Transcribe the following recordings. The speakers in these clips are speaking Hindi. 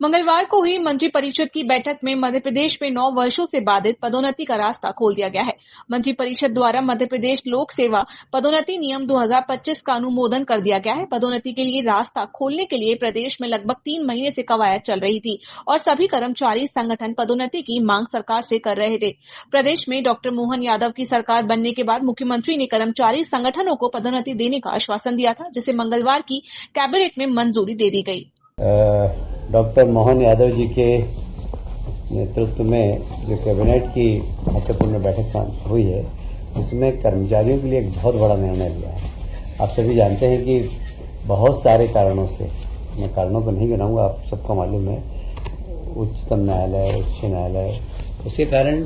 मंगलवार को हुई मंत्रिपरिषद की बैठक में मध्य प्रदेश में 9 वर्षों से बाधित पदोन्नति का रास्ता खोल दिया गया है। मंत्रिपरिषद द्वारा मध्य प्रदेश लोक सेवा पदोन्नति नियम 2025 का अनुमोदन कर दिया गया है। पदोन्नति के लिए रास्ता खोलने के लिए प्रदेश में लगभग 3 महीने से कवायद चल रही थी और सभी कर्मचारी संगठन पदोन्नति की मांग सरकार से कर रहे थे। प्रदेश में डॉक्टर मोहन यादव की सरकार बनने के बाद मुख्यमंत्री ने कर्मचारी संगठनों को पदोन्नति देने का आश्वासन दिया था, जिसे मंगलवार की कैबिनेट में मंजूरी दे दी गई। डॉक्टर मोहन यादव जी के नेतृत्व में जो कैबिनेट की महत्वपूर्ण बैठक हुई है, उसमें कर्मचारियों के लिए एक बहुत बड़ा निर्णय लिया है। आप सभी जानते हैं कि बहुत सारे कारणों से, मैं कारणों को नहीं गिनाऊंगा, आप सबको मालूम है, उच्चतम न्यायालय, उच्च न्यायालय, उसके कारण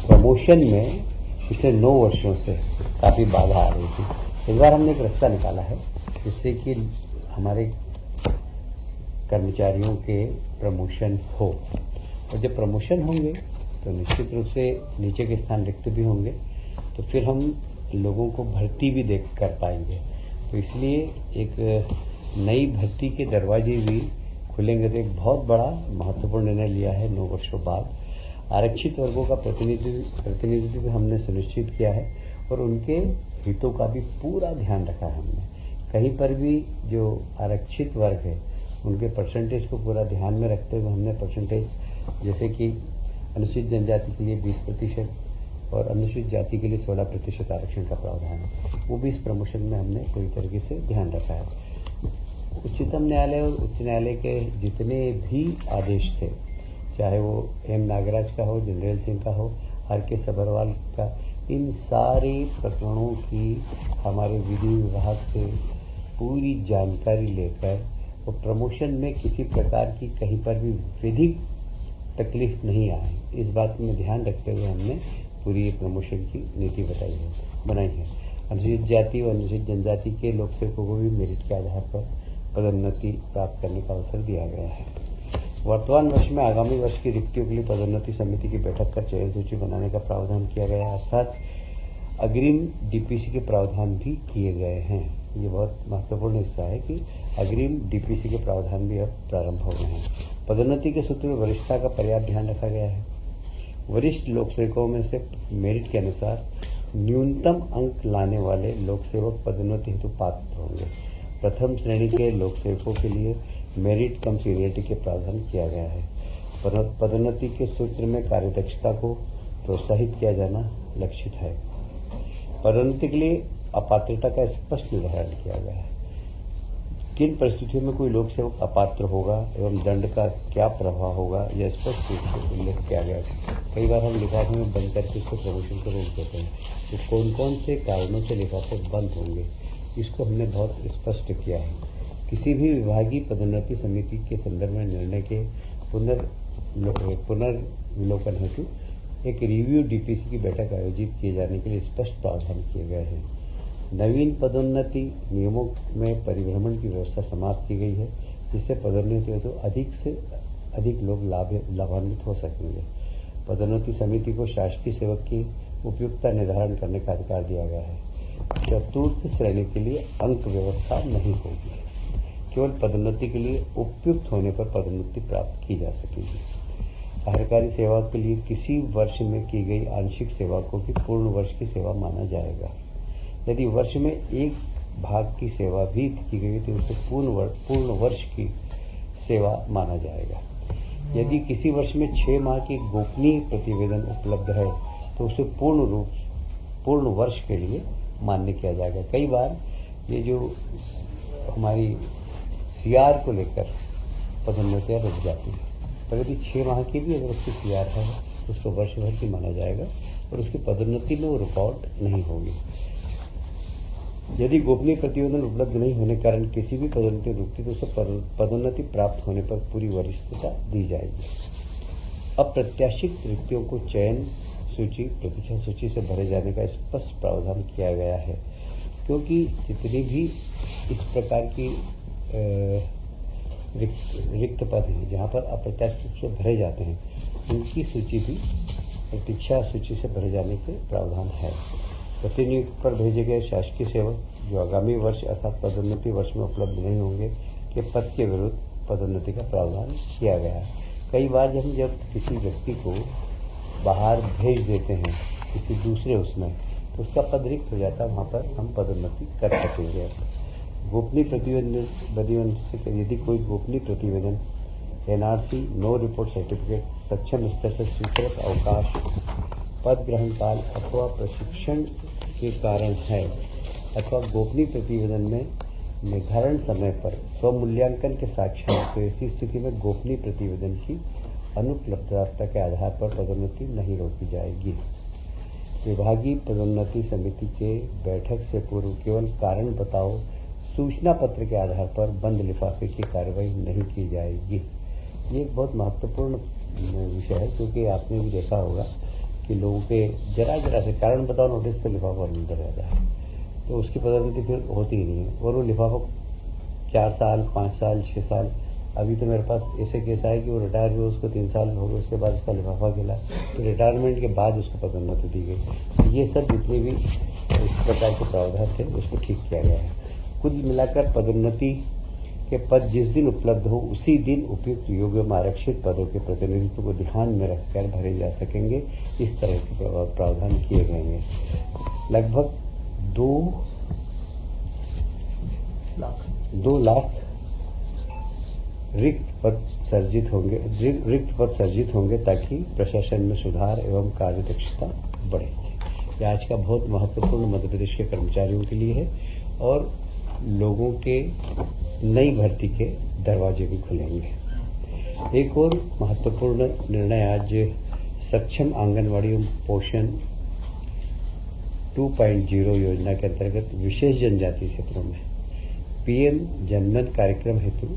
प्रमोशन में पिछले 9 वर्षों से काफी बाधा आ रही थी। इस बार हमने एक रास्ता निकाला है जिससे कि हमारे कर्मचारियों के प्रमोशन हो, और जब प्रमोशन होंगे तो निश्चित रूप से नीचे के स्थान रिक्त भी होंगे, तो फिर हम लोगों को भर्ती भी देख कर पाएंगे। तो इसलिए एक नई भर्ती के दरवाजे भी खुलेंगे। तो एक बहुत बड़ा महत्वपूर्ण निर्णय लिया है 9 वर्षों बाद। आरक्षित वर्गों का प्रतिनिधित्व भी हमने सुनिश्चित किया है और उनके हितों का भी पूरा ध्यान रखा है हमने। कहीं पर भी जो आरक्षित वर्ग है उनके परसेंटेज को पूरा ध्यान में रखते हुए हमने परसेंटेज, जैसे कि अनुसूचित जनजाति के लिए 20% और अनुसूचित जाति के लिए 16% आरक्षण का प्रावधान है, वो भी इस प्रमोशन में हमने पूरी तरीके से ध्यान रखा है। उच्चतम न्यायालय और उच्च न्यायालय के जितने भी आदेश थे, चाहे वो एम नागराज का हो, जनरल सिंह का हो, आर.के. सभरवाल का, इन सारे प्रकरणों की हमारे विधि विभाग से पूरी जानकारी लेकर और प्रमोशन में किसी प्रकार की कहीं पर भी विधिक तकलीफ नहीं आए, इस बात में ध्यान रखते हुए हमने पूरी प्रमोशन की नीति बनाई है। अनुसूचित जाति और अनुसूचित जनजाति के लोक सेवकों को भी मेरिट के आधार पर पदोन्नति प्राप्त करने का अवसर दिया गया है। वर्तमान वर्ष में आगामी वर्ष की रिक्तियों के लिए पदोन्नति समिति की बैठक कर चयन सूची बनाने का प्रावधान किया गया है, अर्थात अग्रिम डीपीसी के प्रावधान भी किए गए हैं। ये बहुत महत्वपूर्ण हिस्सा है कि अग्रिम डीपीसी के प्रावधान भी अब प्रारंभ हो गए हैं। पदोन्नति के सूत्र में वरिष्ठता का पर्याप्त ध्यान रखा गया है। वरिष्ठ लोक सेवकों में से मेरिट के अनुसार न्यूनतम अंक लाने वाले लोक सेवक पदोन्नति हेतु पात्र होंगे। प्रथम श्रेणी के लोक सेवकों के लिए मेरिट कम सीनियरिटी के प्रावधान किया गया है। पदोन्नति के सूत्र में कार्यदक्षता को प्रोत्साहित किया जाना लक्षित है। पदोन्नति के लिए अपात्रता का स्पष्ट निर्धारण किया गया है। किन परिस्थितियों में कोई लोक सेवक अपात्र होगा एवं दंड का क्या प्रभाव होगा, यह स्पष्ट रूप से उल्लेख किया गया है। कई बार हम लिफाफे में बंद करके इसको प्रमोशन को रोक देते हैं, तो कौन कौन से कारणों से लिफाफे बंद होंगे, इसको हमने बहुत स्पष्ट किया है। किसी भी विभागीय पदोन्नति समिति के संदर्भ में निर्णय के पुनर्विलोकन हेतु एक रिव्यू डीपीसी की बैठक आयोजित किए जाने के लिए स्पष्ट प्रावधान किए गए हैं। नवीन पदोन्नति नियमों में परिभ्रमण की व्यवस्था समाप्त की गई है, जिससे पदोन्नति हेतु अधिक से अधिक लोग लाभान्वित हो सकेंगे। पदोन्नति समिति को शासकीय सेवक की उपयुक्तता निर्धारण करने का अधिकार दिया गया है। चतुर्थ श्रेणी के लिए अंक व्यवस्था नहीं होगी, केवल पदोन्नति के लिए उपयुक्त होने पर पदोन्नति प्राप्त की जा सकेगी। कार्यकारी सेवा के लिए किसी वर्ष में की गई आंशिक सेवा को भी पूर्ण वर्ष की सेवा माना जाएगा। यदि वर्ष में एक भाग की सेवा भी की गई तो उसे पूर्ण वर्ष की सेवा माना जाएगा। यदि किसी वर्ष में 6 माह की गोपनीय प्रतिवेदन उपलब्ध है तो उसे पूर्ण वर्ष के लिए मान्य किया जाएगा। कई बार ये जो हमारी सीआर को लेकर पदोन्नतियां रुक जाती है, पर यदि 6 माह की भी अगर उसकी सीआर है तो उसको वर्ष भर की माना जाएगा और उसकी पदोन्नति में वो रुकावट नहीं होगी। यदि गोपनीय प्रतिवेदन उपलब्ध नहीं होने के कारण किसी भी पदोन्नति रुकती तो उसे पदोन्नति प्राप्त होने पर पूरी वरिष्ठता दी जाएगी। अप्रत्याशित रिक्तियों को चयन सूची, प्रतीक्षा सूची से भरे जाने का स्पष्ट प्रावधान किया गया है, क्योंकि जितनी भी इस प्रकार की रिक्त पद हैं जहाँ पर अप्रत्याशित रूप से भरे जाते हैं, उनकी सूची भी प्रतीक्षा सूची से भरे जाने के प्रावधान है। प्रतिनियुक्ति पर भेजे गए शासकीय सेवक जो आगामी वर्ष अर्थात पदोन्नति वर्ष में उपलब्ध नहीं होंगे के पद के विरुद्ध पदोन्नति का प्रावधान किया गया है। कई बार जब किसी व्यक्ति को बाहर भेज देते हैं किसी दूसरे उसमें, तो उसका पद रिक्त हो जाता है, वहाँ पर हम पदोन्नति कर सकेंगे। गोपनीय प्रतिवेदन से यदि कोई गोपनीय प्रतिवेदन एनआरसी, नो रिपोर्ट सर्टिफिकेट, सक्षम स्तर से स्वीकृत अवकाश, पद ग्रहण काल अथवा प्रशिक्षण के कारण है अथवा गोपनीय प्रतिवेदन में निर्धारण समय पर स्वमूल्यांकन के साक्ष्य हैं, तो ऐसी स्थिति में गोपनीय प्रतिवेदन की अनुपलब्धता के आधार पर पदोन्नति नहीं रोकी जाएगी। विभागीय पदोन्नति समिति के बैठक से पूर्व केवल कारण बताओ सूचना पत्र के आधार पर बंद लिफाफे की कार्रवाई नहीं की जाएगी। ये एक बहुत महत्वपूर्ण विषय है, क्योंकि आपने भी देखा होगा कि लोगों के जरा से कारण बताओ नोटिस पर लिफाफा अंदर रहता है, तो उसकी पदोन्नति फिर होती ही नहीं है। और वो लिफाफा 4 साल, 5 साल, 6 साल, अभी तो मेरे पास ऐसे केस आए कि वो रिटायर हुए, उसको 3 साल हो गए, उसके बाद उसका लिफाफा गिला, तो रिटायरमेंट के बाद उसको पदोन्नति दी गई। ये सब जितने भी इस प्रकार के प्रावधान थे उसको ठीक किया गया है। कुल मिलाकर पदोन्नति के पद जिस दिन उपलब्ध हो उसी दिन उपयुक्त योग्य में आरक्षित पदों के प्रतिनिधित्व को ध्यान में रखकर भरे जा सकेंगे। इस तरह के प्रावधान किए गए हैं। लगभग 2 लाख रिक्त पद सर्जित होंगे ताकि प्रशासन में सुधार एवं कार्यदक्षता बढ़े। ये आज का बहुत महत्वपूर्ण मध्य प्रदेश के कर्मचारियों के लिए है और लोगों के नई भर्ती के दरवाजे भी खुलेंगे। एक और महत्वपूर्ण निर्णय आज सक्षम आंगनवाड़ी एवं पोषण 2.0 योजना के अंतर्गत विशेष जनजाति क्षेत्रों में पीएम जनमन कार्यक्रम हेतु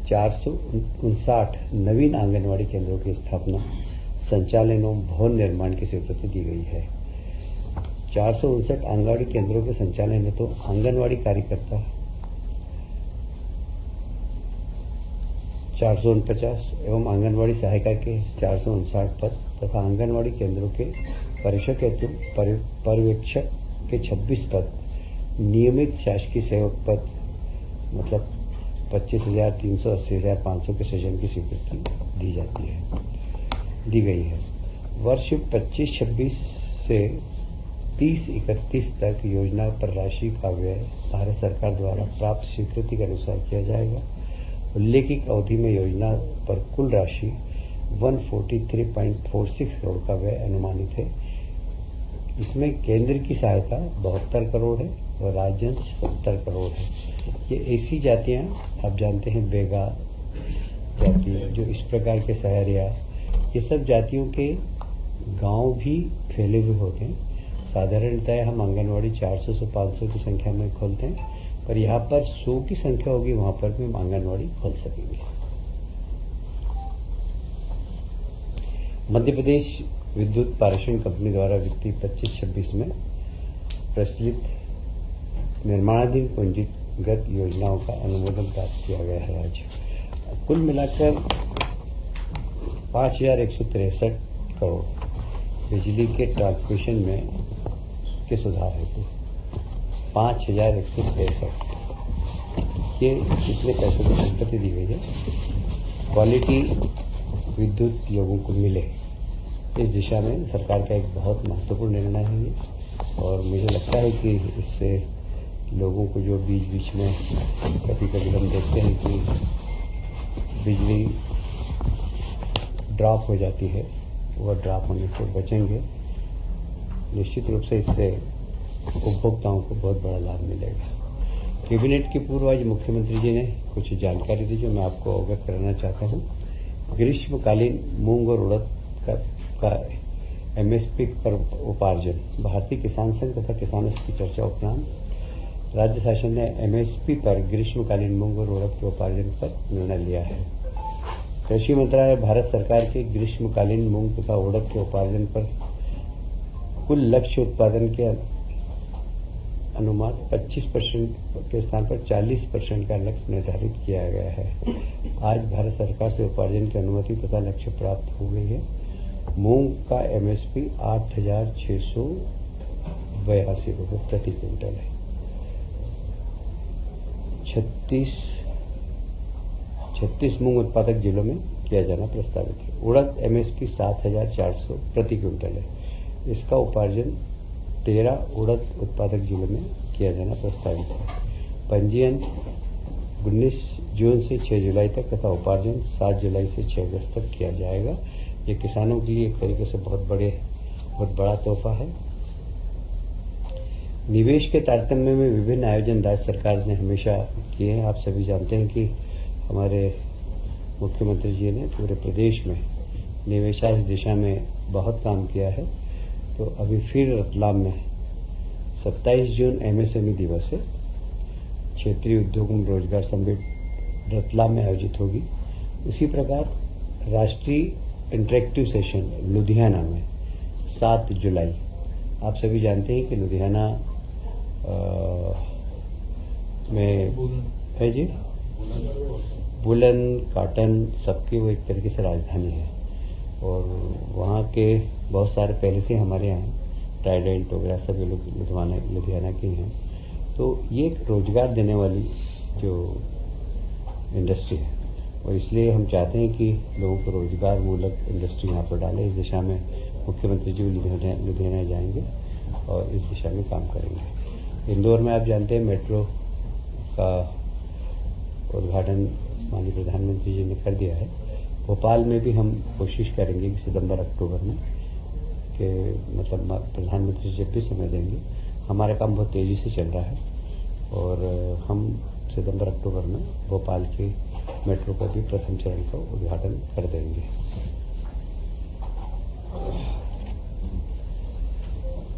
459 नवीन आंगनवाड़ी केंद्रों की स्थापना, संचालन एवं भवन निर्माण की स्वीकृति दी गई है। 459 आंगनवाड़ी केंद्रों के संचालन में तो आंगनवाड़ी कार्यकर्ता 449 एवं आंगनवाड़ी सहायिका के 459 पद तथा आंगनवाड़ी केंद्रों के परीक्षक हेतु पर्यवेक्षक के 26 पद, नियमित शासकीय सेवक पद मतलब 25,000, 380,000, 500 के सृजन की स्वीकृति दी गई है। वर्ष 25-26 से 30-31 तक योजना पर राशि का व्यय भारत सरकार द्वारा प्राप्त स्वीकृति के अनुसार किया जाएगा। उल्लेखित अवधि में योजना पर कुल राशि 143.46 करोड़ का व्यय अनुमानित है। इसमें केंद्र की सहायता 72 करोड़ है और राज्य 70 करोड़ है। ये ऐसी जातियां आप जानते हैं, बेगा जाति, जो इस प्रकार के सहरिया, ये सब जातियों के गांव भी फैले हुए होते हैं। साधारणतः हम आंगनवाड़ी 400 से 500 की संख्या में खोलते हैं, पर यहाँ पर 100 की संख्या होगी, वहां पर भी हम आंगनवाड़ी खोल सकेंगे। मध्य प्रदेश विद्युत पारेषण कंपनी द्वारा वित्तीय 25-26 में प्रचलित निर्माणाधीन पूंजीगत योजनाओं का अनुमोदन प्राप्त किया गया है। आज कुल मिलाकर 5,163 करोड़ बिजली के ट्रांसमिशन में के सुधार हेतु 5,163 ये कितने पैसों की स्वीकृति दी गई है। क्वालिटी विद्युत लोगों को मिले, इस दिशा में सरकार का एक बहुत महत्वपूर्ण निर्णय है ये, और मुझे लगता है कि इससे लोगों को जो बीच में कभी हम देखते हैं कि बिजली ड्रॉप हो जाती है, वह ड्रॉप होने से बचेंगे। निश्चित रूप से इससे उपभोक्ताओं को बहुत बड़ा लाभ मिलेगा। कैबिनेट की पूर्व आज मुख्यमंत्री जी ने कुछ जानकारी दी जो मैं आपको अवगत कराना चाहता हूँ। ग्रीष्मकालीन मूंग और उड़द का एमएसपी पर उपार्जन, भारतीय किसान संघ तथा किसानों की चर्चा उपरांत राज्य शासन ने एमएसपी पर ग्रीष्मकालीन मूंग और उड़द के उपार्जन पर निर्णय लिया है। कृषि मंत्रालय भारत सरकार के ग्रीष्मकालीन मूंग तथा उड़द के उपार्जन पर कुल लक्ष्य उत्पादन के अनुमान 25% के स्थान पर 40% का लक्ष्य निर्धारित किया गया है। आज भारत सरकार से उपार्जन की अनुमति तथा लक्ष्य प्राप्त हो गई है। मूंग का एमएसपी 8,682 रुपये प्रति क्विंटल है। 36 मूंग उत्पादक जिलों में किया जाना प्रस्तावित है। उड़द एमएसपी 7,400 प्रति क्विंटल है। इसका उपार्जन 13 उड़द उत्पादक जिलों में किया जाना प्रस्तावित है। पंजीयन 19 जून से 6 जुलाई तक तथा उपार्जन 7 जुलाई से 6 अगस्त तक किया जाएगा। ये किसानों के लिए एक तरीके से बहुत बड़ा तोहफा है। निवेश के तारतम्य में विभिन्न आयोजन राज्य सरकार ने हमेशा किए हैं। आप सभी जानते हैं कि हमारे मुख्यमंत्री जी ने पूरे प्रदेश में निवेशाधीश दिशा में बहुत काम किया है। तो अभी फिर रतलाम में 27 जून एमएसएमई दिवस है। क्षेत्रीय उद्योग एवं रोजगार सम्मेलन रतलाम में आयोजित होगी। उसी प्रकार राष्ट्रीय इंटरेक्टिव सेशन लुधियाना में 7 जुलाई। आप सभी जानते हैं कि लुधियाना में है जी वुलन कॉटन सबकी वो एक तरीके से राजधानी है और वहाँ के बहुत सारे पहले से हमारे यहाँ ट्राइडेंट वगैरह सभी लोग लुधियाना के हैं। तो ये एक रोजगार देने वाली जो इंडस्ट्री है और इसलिए हम चाहते हैं कि लोगों को रोजगार मूलक इंडस्ट्री यहाँ पर डालें। इस दिशा में मुख्यमंत्री जी लुधियाना जाएंगे और इस दिशा में काम करेंगे। इंदौर में आप जानते हैं मेट्रो का उद्घाटन माननीय प्रधानमंत्री जी ने कर दिया है। भोपाल में भी हम कोशिश करेंगे कि सितंबर अक्टूबर में कि मतलब प्रधानमंत्री जब भी समय देंगे, हमारा काम बहुत तेजी से चल रहा है और हम सितंबर अक्टूबर में भोपाल के मेट्रो का भी प्रथम चरण का उद्घाटन कर देंगे।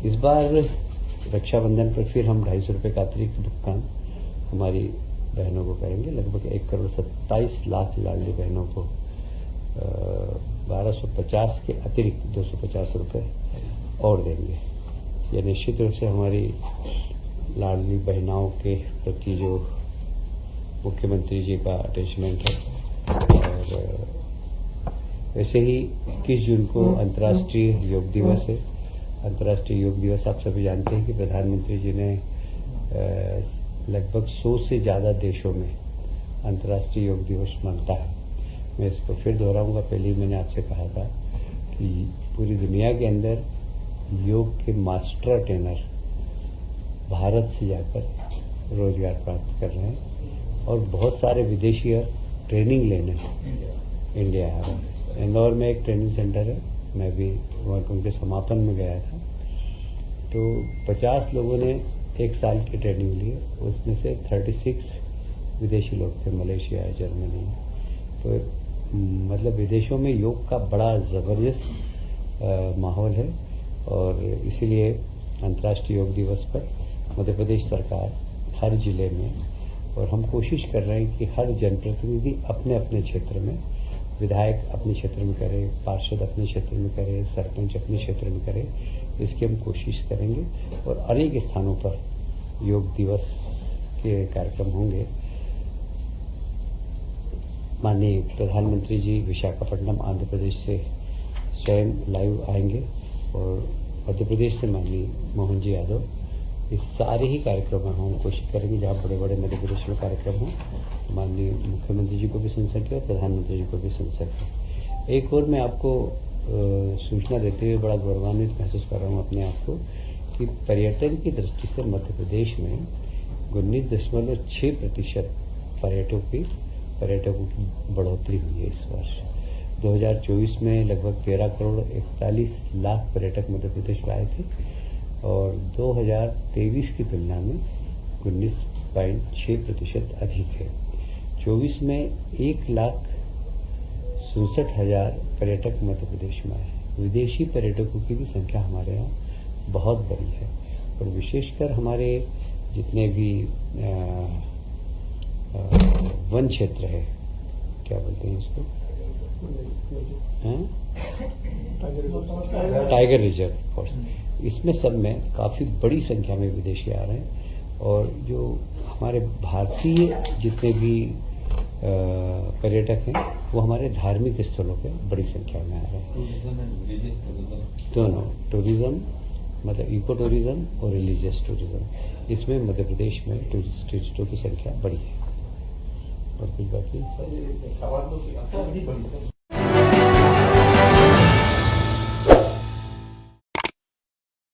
इस बार रक्षाबंधन पर फिर हम 250 रुपये का अतिरिक्त भुगतान हमारी बहनों को करेंगे। लगभग 1,27 करोड़ लाडली बहनों को 1250 के अतिरिक्त 250 रुपये और देंगे। यह निश्चित रूप से हमारी लाडली बहनाओं के प्रति जो मुख्यमंत्री जी का अटैचमेंट है। और वैसे ही 21 जून को अंतर्राष्ट्रीय योग दिवस है। अंतर्राष्ट्रीय योग दिवस आप सभी जानते हैं कि प्रधानमंत्री जी ने लगभग 100 से ज़्यादा देशों में अंतर्राष्ट्रीय योग दिवस मनता है। मैं इसको फिर दोहराऊंगा। पहले ही मैंने आपसे कहा था कि पूरी दुनिया के अंदर योग के मास्टर ट्रेनर भारत से जाकर रोजगार प्राप्त कर रहे हैं और बहुत सारे विदेशी ट्रेनिंग लेने इंडिया आ रहे हैं। इंदौर में एक ट्रेनिंग सेंटर है, मैं भी वहाँ उनके समापन में गया था। तो 50 लोगों ने 1 साल की ट्रेनिंग ली, उसमें से 36 विदेशी लोग थे, मलेशिया, जर्मनी। तो मतलब विदेशों में योग का बड़ा ज़बरदस्त माहौल है और इसीलिए अंतर्राष्ट्रीय योग दिवस पर मध्य प्रदेश सरकार हर जिले में, और हम कोशिश कर रहे हैं कि हर जनप्रतिनिधि अपने अपने क्षेत्र में, विधायक अपने क्षेत्र में करे, पार्षद अपने क्षेत्र में करे, सरपंच अपने क्षेत्र में करे, इसकी हम कोशिश करेंगे। और अनेक स्थानों पर योग दिवस के कार्यक्रम होंगे। माननीय प्रधानमंत्री जी विशाखापट्टनम आंध्र प्रदेश से स्वयं लाइव आएंगे और मध्य प्रदेश से माननीय मोहन जी यादव। इस सारे ही कार्यक्रमों में हम कोशिश करेंगे जहाँ बड़े बड़े मध्य प्रदेश में कार्यक्रम हों, माननीय मुख्यमंत्री जी को भी सुन सके और प्रधानमंत्री जी को भी सुन सके। एक और मैं आपको सूचना देते हुए बड़ा गौरवान्वित महसूस कर रहा हूँ अपने आप को कि पर्यटन की दृष्टि से मध्य प्रदेश में 19.6% पर्यटकों की बढ़ोतरी हुई है इस वर्ष। 2024 में लगभग 13 करोड़ 41 लाख पर्यटक मध्य प्रदेश में आए थे और 2023 की तुलना में 19.6% अधिक है। 24 में 1,67,000 पर्यटक मध्य प्रदेश में आए। विदेशी पर्यटकों की भी संख्या हमारे यहाँ बहुत बड़ी है और विशेषकर हमारे जितने भी वन क्षेत्र है, क्या बोलते हैं इसको, टाइगर रिजर्व फॉरेस्ट, इसमें सब में काफ़ी बड़ी संख्या में विदेशी आ रहे हैं और जो हमारे भारतीय जितने भी पर्यटक हैं वो हमारे धार्मिक स्थलों पे बड़ी संख्या में आ रहे हैं। दोनों टूरिज्म मतलब इको टूरिज्म और रिलीजियस टूरिज्म, इसमें मध्य प्रदेश में टूरिस्टों की संख्या बड़ी है। और कुछ बाकी